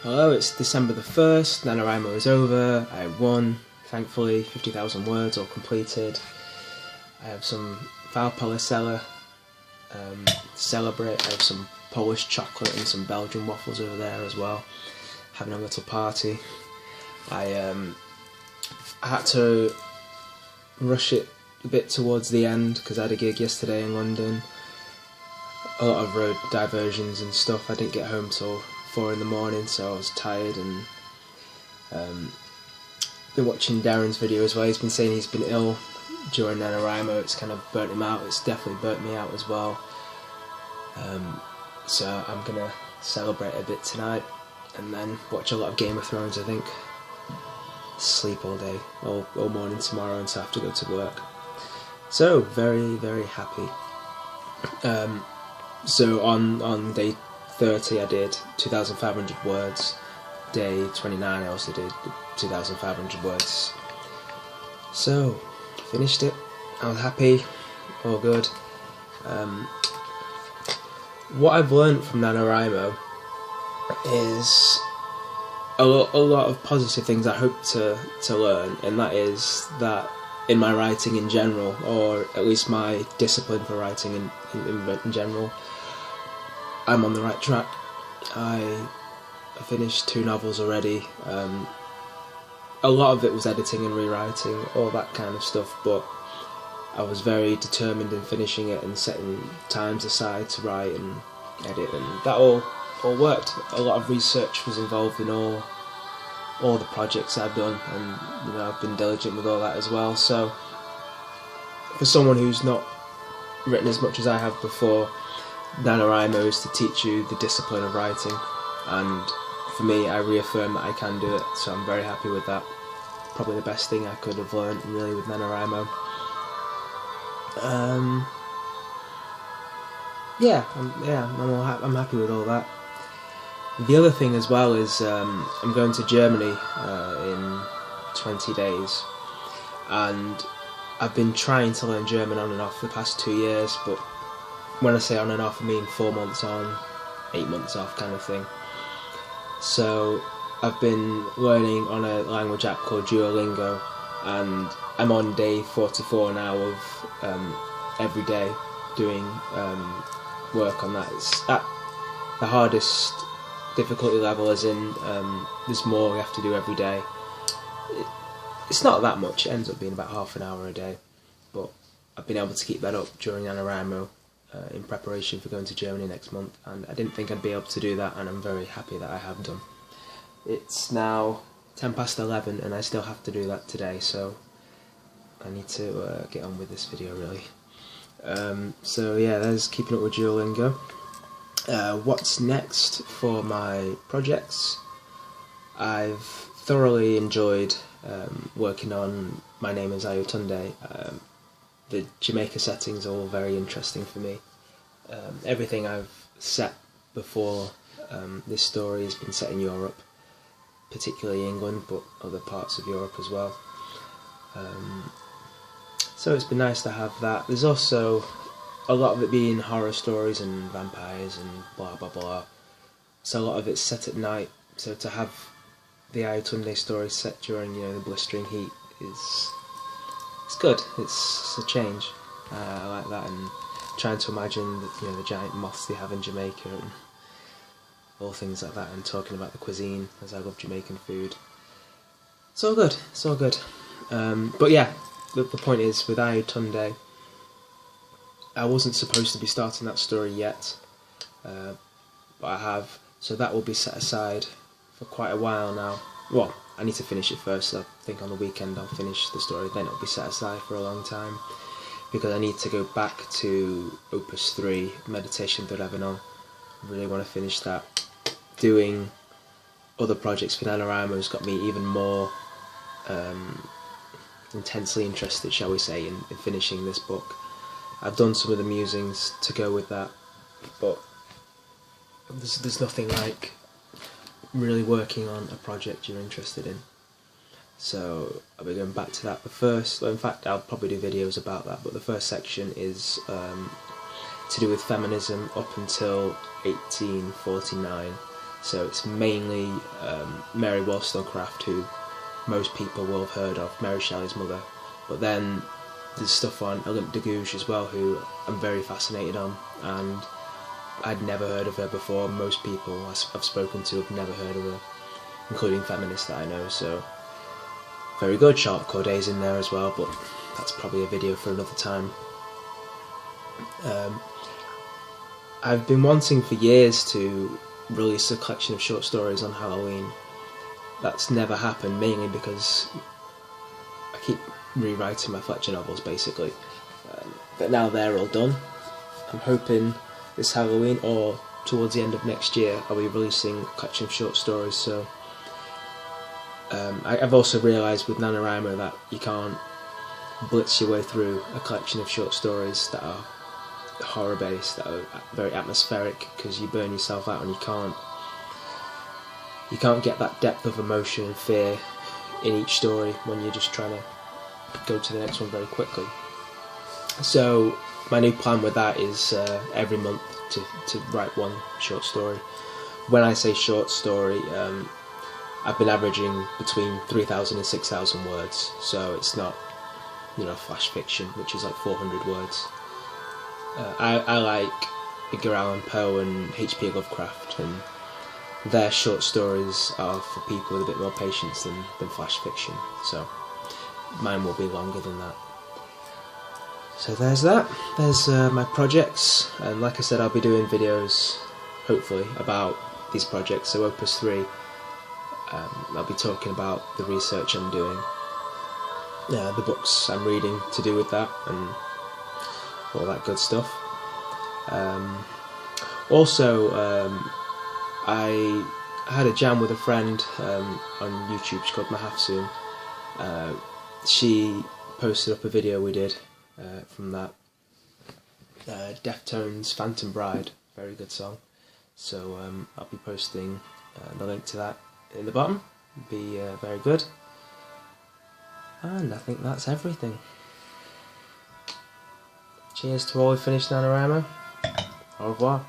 Hello, it's December the 1st, NaNoWriMo is over, I won, thankfully, 50,000 words all completed. I have some Valpolicella to celebrate. I have some Polish chocolate and some Belgian waffles over there as well, having a little party. I had to rush it a bit towards the end because I had a gig yesterday in London. A lot of road diversions and stuff. I didn't get home till 4 in the morning, so I was tired, and been watching Darren's video as well. He's been saying he's been ill during NaNoWriMo. It's kind of burnt him out. It's definitely burnt me out as well. So I'm gonna celebrate a bit tonight, and then watch a lot of Game of Thrones, I think. Sleep all day, all morning tomorrow, until I have to go to work. So very, very happy. So on day 30 I did 2,500 words. Day 29 I also did 2,500 words. So finished it. I was happy. All good. What I've learned from NaNoWriMo is a lot of positive things I hope to learn, and that is that in my writing in general, or at least my discipline for writing in general, I'm on the right track. I finished 2 novels already. A lot of it was editing and rewriting, all that kind of stuff, but I was very determined in finishing it and setting times aside to write and edit, and that all worked. A lot of research was involved in all the projects I've done, and I've been diligent with all that as well. So for someone who's not written as much as I have before, NaNoWriMo is to teach you the discipline of writing, and for me, I reaffirm that I can do it, so I'm very happy with that. Probably the best thing I could have learned really with NaNoWriMo. I'm happy with all that. The other thing as well is I'm going to Germany in 20 days, and I've been trying to learn German on and off for the past 2 years, but when I say on and off, I mean 4 months on, 8 months off kind of thing. So I've been learning on a language app called Duolingo, and I'm on day 44 now of every day doing work on that. It's at the hardest difficulty level, as in there's more we have to do every day. It's not that much, it ends up being about half an hour a day, but I've been able to keep that up during NaNoWriMo in preparation for going to Germany next month, and I didn't think I'd be able to do that, and I'm very happy that I have done. It's now 10 past 11 and I still have to do that today, so I need to get on with this video really. So yeah, there's keeping up with Duolingo. What's next for my projects? I've thoroughly enjoyed working on My Name is Ayotunde. The Jamaica settings are all very interesting for me. Everything I've set before this story has been set in Europe, particularly England, but other parts of Europe as well. So it's been nice to have that. There's also a lot of it being horror stories and vampires and blah blah blah. So a lot of it's set at night. So to have the Ayotunde story set during the blistering heat it's good. It's a change. I like that, and trying to imagine the giant moths they have in Jamaica and all things like that, and talking about the cuisine, as I love Jamaican food. It's all good. It's all good. But yeah, the point is, with Ayotunde, I wasn't supposed to be starting that story yet, but I have, so that will be set aside for quite a while now. Well, I need to finish it first, so I think on the weekend I'll finish the story, then it'll be set aside for a long time, because I need to go back to Opus 3, Meditation de Revenant. I really want to finish that. Doing other projects for NaNoWriMo has got me even more intensely interested, shall we say, in finishing this book. I've done some of the musings to go with that, but there's nothing like really working on a project you're interested in. So I'll be going back to that. In fact I'll probably do videos about that, but the first section is to do with feminism up until 1849. So it's mainly Mary Wollstonecraft, who most people will have heard of, Mary Shelley's mother. But then there's stuff on Olympe de Gouges as well, who I'm very fascinated on, and I'd never heard of her before. Most people I've spoken to have never heard of her, including feminists that I know, so very good. Charlotte Corday's in there as well, but that's probably a video for another time. I've been wanting for years to release a collection of short stories on Halloween. That's never happened, mainly because I keep rewriting my Fletcher novels, basically. But now they're all done. I'm hoping this Halloween or towards the end of next year I'll be releasing a collection of short stories. So I've also realised with NaNoWriMo that you can't blitz your way through a collection of short stories that are horror based, that are very atmospheric, because you burn yourself out and you can't get that depth of emotion and fear in each story when you're just trying to go to the next one very quickly. So my new plan with that is every month to write one short story. When I say short story, I've been averaging between 3,000 and 6,000 words, so it's not, flash fiction, which is like 400 words. I like Edgar Allan Poe and H.P. Lovecraft, and their short stories are for people with a bit more patience than flash fiction, so mine will be longer than that. So there's that. There's my projects, and like I said, I'll be doing videos, hopefully, about these projects. So Opus 3, I'll be talking about the research I'm doing, the books I'm reading to do with that, and all that good stuff. Also, I had a jam with a friend on YouTube. She's called Mahafsoon. She posted up a video we did from that. Deftones' Phantom Bride, very good song. So I'll be posting the link to that in the bottom. It'll be very good. And I think that's everything. Cheers to all who finished NaNoWriMo. Au revoir.